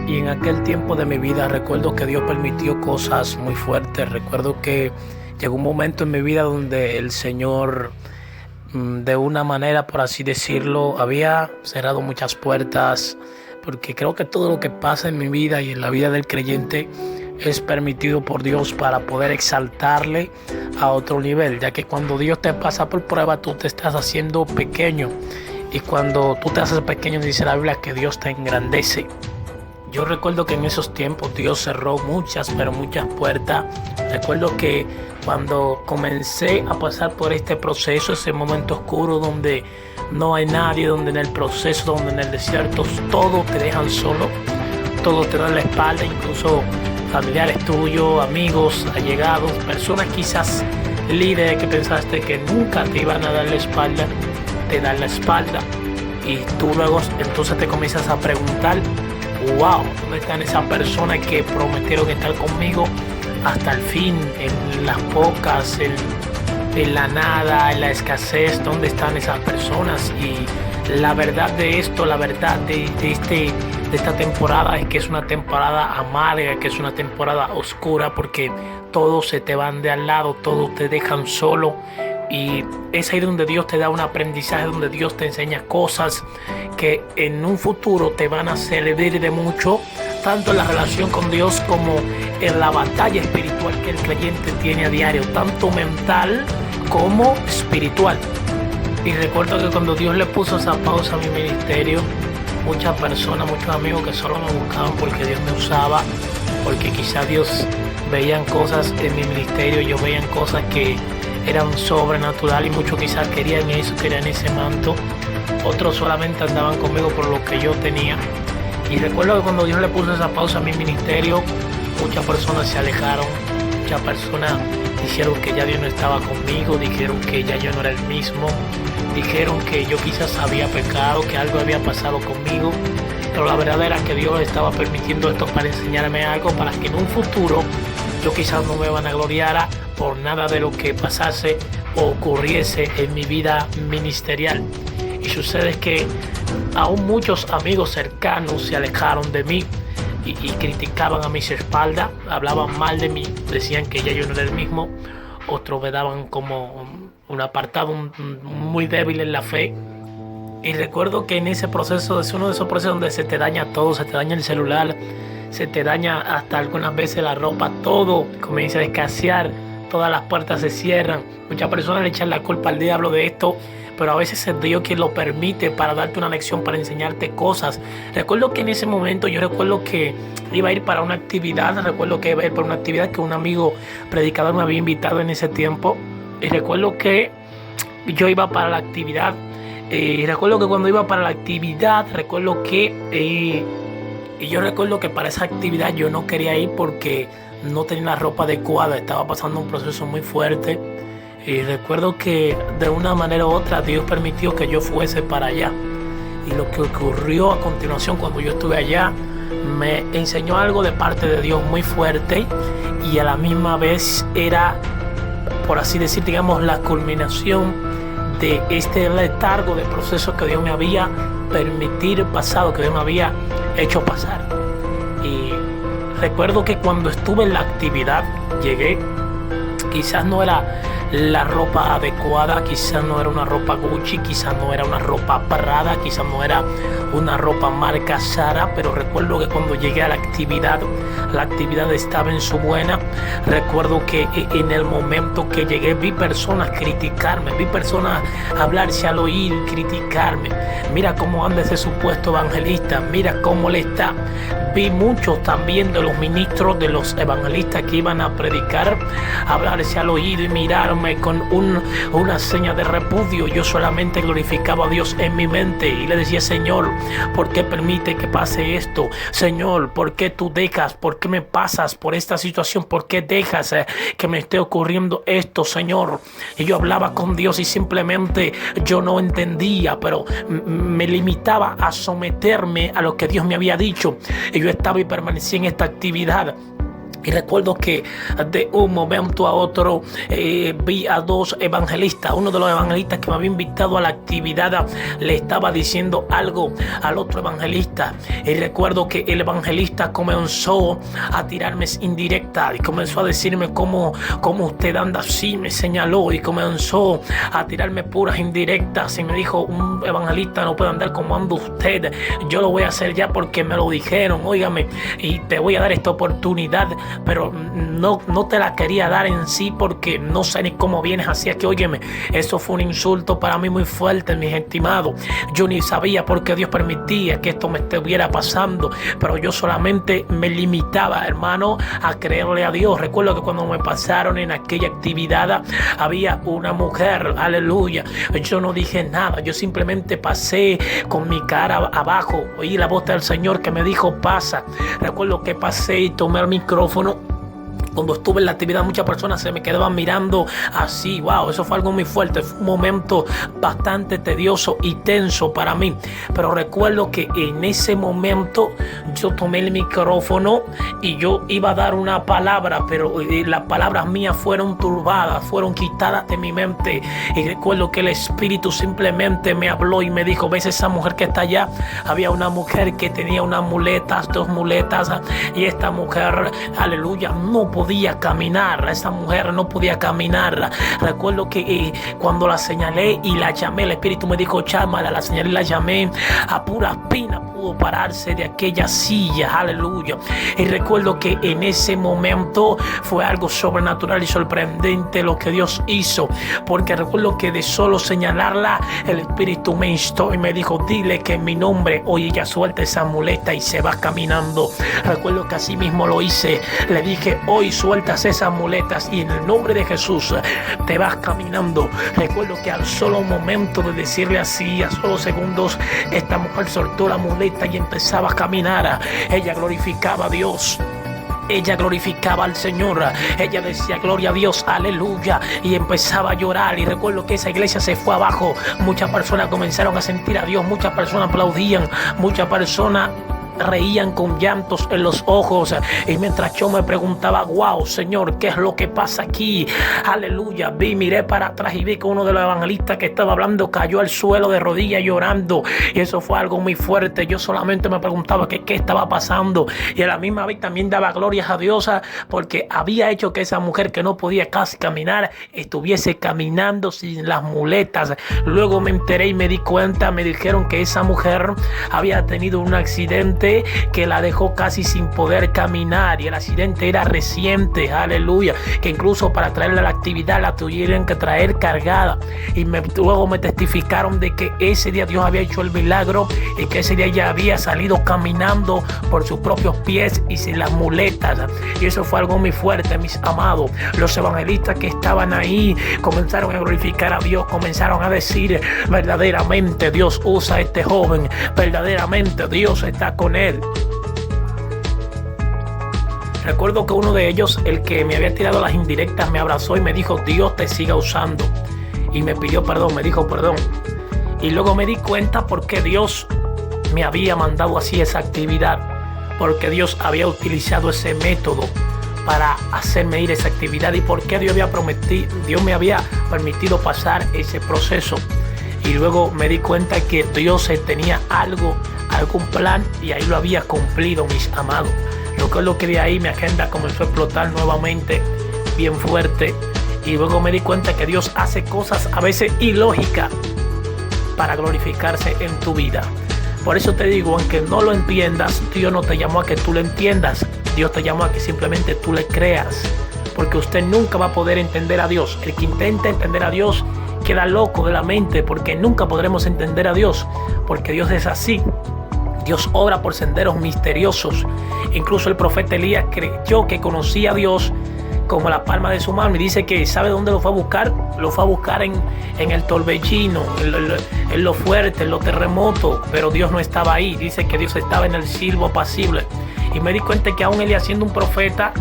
Y en aquel tiempo de mi vida recuerdo que Dios permitió cosas muy fuertes. Recuerdo que llegó un momento en mi vida donde el Señor, de una manera, por así decirlo, había cerrado muchas puertas, porque creo que todo lo que pasa en mi vida y en la vida del creyente es permitido por Dios para poder exaltarle a otro nivel, ya que cuando Dios te pasa por prueba, tú te estás haciendo pequeño, y cuando tú te haces pequeño, dice la Biblia que Dios te engrandece. Yo recuerdo que en esos tiempos Dios cerró muchas, pero muchas puertas. Recuerdo que cuando comencé a pasar por este proceso, ese momento oscuro donde no hay nadie, donde en el proceso, donde en el desierto todos te dejan solo, todos te dan la espalda, incluso familiares tuyos, amigos, allegados, personas quizás líderes que pensaste que nunca te iban a dar la espalda, te dan la espalda. Y tú luego entonces te comienzas a preguntar: wow, ¿dónde están esas personas que prometieron estar conmigo hasta el fin? En las pocas, en la nada, en la escasez, ¿dónde están esas personas? Y la verdad de esto, la verdad de esta temporada es que es una temporada amarga, que es una temporada oscura, porque todos se te van de al lado, todos te dejan solo. Y es ahí donde Dios te da un aprendizaje, donde Dios te enseña cosas que en un futuro te van a servir de mucho, tanto en la relación con Dios como en la batalla espiritual que el creyente tiene a diario, tanto mental como espiritual. Y recuerdo que cuando Dios le puso esa pausa a mi ministerio, muchas personas, muchos amigos que solo me buscaban porque Dios me usaba, porque quizá Dios veían cosas en mi ministerio, yo veían cosas que eran sobrenatural, y muchos quizás querían eso, querían ese manto. Otros solamente andaban conmigo por lo que yo tenía. Y recuerdo que cuando Dios le puso esa pausa a mi ministerio, muchas personas se alejaron, muchas personas dijeron que ya Dios no estaba conmigo, dijeron que ya yo no era el mismo, dijeron que yo quizás había pecado, que algo había pasado conmigo. Pero la verdad era que Dios estaba permitiendo esto para enseñarme algo, para que en un futuro yo quizás no me vanagloriara por nada de lo que pasase o ocurriese en mi vida ministerial. Y sucede que aún muchos amigos cercanos se alejaron de mí y criticaban a mis espaldas, hablaban mal de mí, decían que ya yo no era el mismo. Otros me daban como un apartado muy débil en la fe. Y recuerdo que en ese proceso, es uno de esos procesos donde se te daña todo, se te daña el celular, se te daña hasta algunas veces la ropa, todo comienza a escasear, todas las puertas se cierran. Muchas personas le echan la culpa al diablo de esto, pero a veces es Dios quien lo permite para darte una lección, para enseñarte cosas. Recuerdo que en ese momento, yo recuerdo que iba a ir para una actividad, recuerdo que iba a ir para una actividad que un amigo predicador me había invitado en ese tiempo. Y recuerdo que yo iba para la actividad. Y recuerdo que cuando iba para la actividad, y yo recuerdo que para esa actividad yo no quería ir porque no tenía la ropa adecuada, estaba pasando un proceso muy fuerte. Y recuerdo que de una manera u otra Dios permitió que yo fuese para allá. Y lo que ocurrió a continuación cuando yo estuve allá me enseñó algo de parte de Dios muy fuerte, y a la misma vez era, por así decir, digamos, la culminación de este letargo de proceso que Dios me había permitido pasado, que Dios me había hecho pasar. Y recuerdo que cuando estuve en la actividad, llegué, quizás no era la ropa adecuada, quizás no era una ropa Gucci, quizás no era una ropa Prada, quizás no era una ropa marca Zara, pero recuerdo que cuando llegué a la actividad estaba en su buena. Recuerdo que en el momento que llegué vi personas criticarme, vi personas hablarse al oído, criticarme. Mira cómo anda ese supuesto evangelista, mira cómo le está. Vi muchos también de los ministros, de los evangelistas que iban a predicar, hablarse al oído y mirarme con una seña de repudio. Yo solamente glorificaba a Dios en mi mente y le decía: Señor, ¿por qué permite que pase esto? Señor, ¿por qué tú dejas? ¿Por qué me pasas por esta situación? ¿Por qué dejas que me esté ocurriendo esto, Señor? Y yo hablaba con Dios y simplemente yo no entendía, pero me limitaba a someterme a lo que Dios me había dicho. Y yo estaba y permanecía en esta actividad. Y recuerdo que de un momento a otro vi a dos evangelistas. Uno de los evangelistas que me había invitado a la actividad le estaba diciendo algo al otro evangelista. Y recuerdo que el evangelista comenzó a tirarme indirecta y comenzó a decirme cómo usted anda así, me señaló, y comenzó a tirarme puras indirectas. Y me dijo, un evangelista no puede andar como anda usted. Yo lo voy a hacer ya porque me lo dijeron, óigame, y te voy a dar esta oportunidad, pero no te la quería dar en sí porque no sé ni cómo vienes, así que óyeme, eso fue un insulto para mí muy fuerte, mis estimados. Yo ni sabía por qué Dios permitía que esto me estuviera pasando, pero yo solamente me limitaba, hermano, a creerle a Dios. Recuerdo que cuando me pasaron en aquella actividad había una mujer, aleluya, yo no dije nada, yo simplemente pasé con mi cara abajo, oí la voz del Señor que me dijo pasa. Recuerdo que pasé y tomé el micrófono. Cuando estuve en la actividad, muchas personas se me quedaban mirando así. Wow, eso fue algo muy fuerte. Fue un momento bastante tedioso y tenso para mí. Pero recuerdo que en ese momento yo tomé el micrófono y yo iba a dar una palabra, pero las palabras mías fueron turbadas, fueron quitadas de mi mente. Y recuerdo que el Espíritu simplemente me habló y me dijo, ¿ves esa mujer que está allá? Había una mujer que tenía unas muletas, 2 muletas, y esta mujer, aleluya, no podía caminar. Esa mujer no podía caminar. Recuerdo que cuando la señalé y la llamé, el Espíritu me dijo, chámala, la señalé y la llamé, a puras penas pudo pararse de aquella silla, aleluya. Y recuerdo que en ese momento fue algo sobrenatural y sorprendente lo que Dios hizo, porque recuerdo que de solo señalarla, el Espíritu me instó y me dijo, dile que en mi nombre, oye, ella suelta esa muleta y se va caminando. Recuerdo que así mismo lo hice. Le dije, hoy sueltas esas muletas y en el nombre de Jesús te vas caminando. Recuerdo que al solo momento de decirle así, a solo segundos, esta mujer soltó la muleta y empezaba a caminar. Ella glorificaba a Dios. Ella glorificaba al Señor, ella decía gloria a Dios, aleluya, y empezaba a llorar. Y recuerdo que esa iglesia se fue abajo. Muchas personas comenzaron a sentir a Dios, muchas personas aplaudían, muchas personas reían con llantos en los ojos. Y mientras yo me preguntaba, wow, Señor, ¿qué es lo que pasa aquí? Aleluya. Miré para atrás y vi que uno de los evangelistas que estaba hablando cayó al suelo de rodillas llorando. Y eso fue algo muy fuerte. Yo solamente me preguntaba qué estaba pasando. Y a la misma vez también daba glorias a Dios porque había hecho que esa mujer que no podía casi caminar estuviese caminando sin las muletas. Luego me enteré y me di cuenta, me dijeron que esa mujer había tenido un accidente que la dejó casi sin poder caminar, y el accidente era reciente, aleluya, que incluso para traerla a la actividad la tuvieron que traer cargada. Y luego me testificaron de que ese día Dios había hecho el milagro y que ese día ella había salido caminando por sus propios pies y sin las muletas. Y eso fue algo muy fuerte, mis amados. Los evangelistas que estaban ahí comenzaron a glorificar a Dios, comenzaron a decir, verdaderamente Dios usa a este joven, verdaderamente Dios está con él. Recuerdo que uno de ellos, el que me había tirado las indirectas, me abrazó y me dijo, Dios te siga usando. Y me pidió perdón, me dijo perdón. Y luego me di cuenta por qué Dios me había mandado así esa actividad. Porque Dios había utilizado ese método para hacerme ir a esa actividad. Y por qué Dios me había permitido pasar ese proceso. Y luego me di cuenta que Dios tenía algún plan, y ahí lo había cumplido, mis amados. Recuerdo que de ahí mi agenda comenzó a explotar nuevamente bien fuerte, y luego me di cuenta que Dios hace cosas a veces ilógicas para glorificarse en tu vida. Por eso te digo, aunque no lo entiendas, Dios no te llamó a que tú lo entiendas. Dios te llamó a que simplemente tú le creas, porque usted nunca va a poder entender a Dios. El que intenta entender a Dios queda loco de la mente, porque nunca podremos entender a Dios, porque Dios es así. Dios obra por senderos misteriosos. Incluso el profeta Elías creyó que conocía a Dios como la palma de su mano, y dice que ¿sabe dónde lo fue a buscar? Lo fue a buscar en el torbellino, en lo fuerte, en lo terremoto, pero Dios no estaba ahí. Dice que Dios estaba en el silbo apacible. Y me di cuenta que aún Elías, siendo un profeta,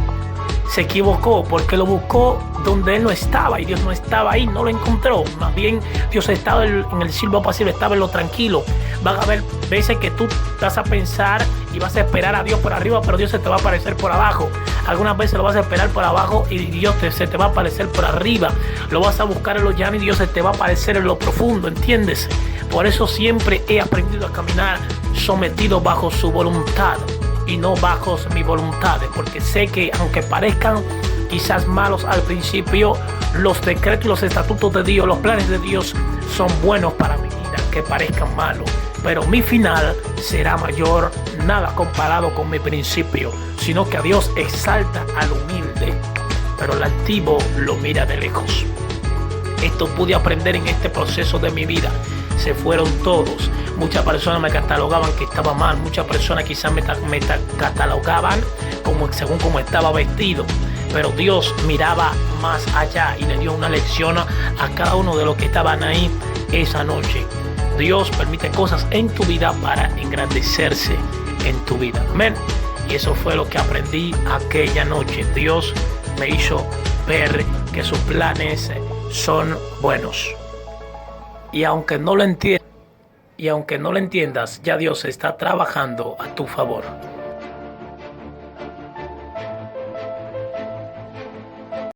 se equivocó, porque lo buscó donde él no estaba, y Dios no estaba ahí, no lo encontró. Más bien Dios estaba en el silbo apacible, estaba en lo tranquilo. Van a haber veces que tú vas a pensar y vas a esperar a Dios por arriba, pero Dios se te va a aparecer por abajo. Algunas veces lo vas a esperar por abajo y Dios se te va a aparecer por arriba. Lo vas a buscar en lo llano y Dios se te va a aparecer en lo profundo, ¿entiendes? Por eso siempre he aprendido a caminar sometido bajo su voluntad y no bajo mis voluntades, porque sé que aunque parezcan quizás malos al principio, los decretos, los estatutos de Dios, los planes de Dios son buenos para mi vida, que parezcan malos. Pero mi final será mayor, nada comparado con mi principio, sino que a Dios exalta al humilde, pero al altivo lo mira de lejos. Esto pude aprender en este proceso de mi vida. Se fueron todos. Muchas personas me catalogaban que estaba mal. Muchas personas quizás me catalogaban según como estaba vestido. Pero Dios miraba más allá y le dio una lección a cada uno de los que estaban ahí esa noche. Dios permite cosas en tu vida para engrandecerse en tu vida. Amén. Y eso fue lo que aprendí aquella noche. Dios me hizo ver que sus planes son buenos. Y aunque no lo entiendas, ya Dios está trabajando a tu favor.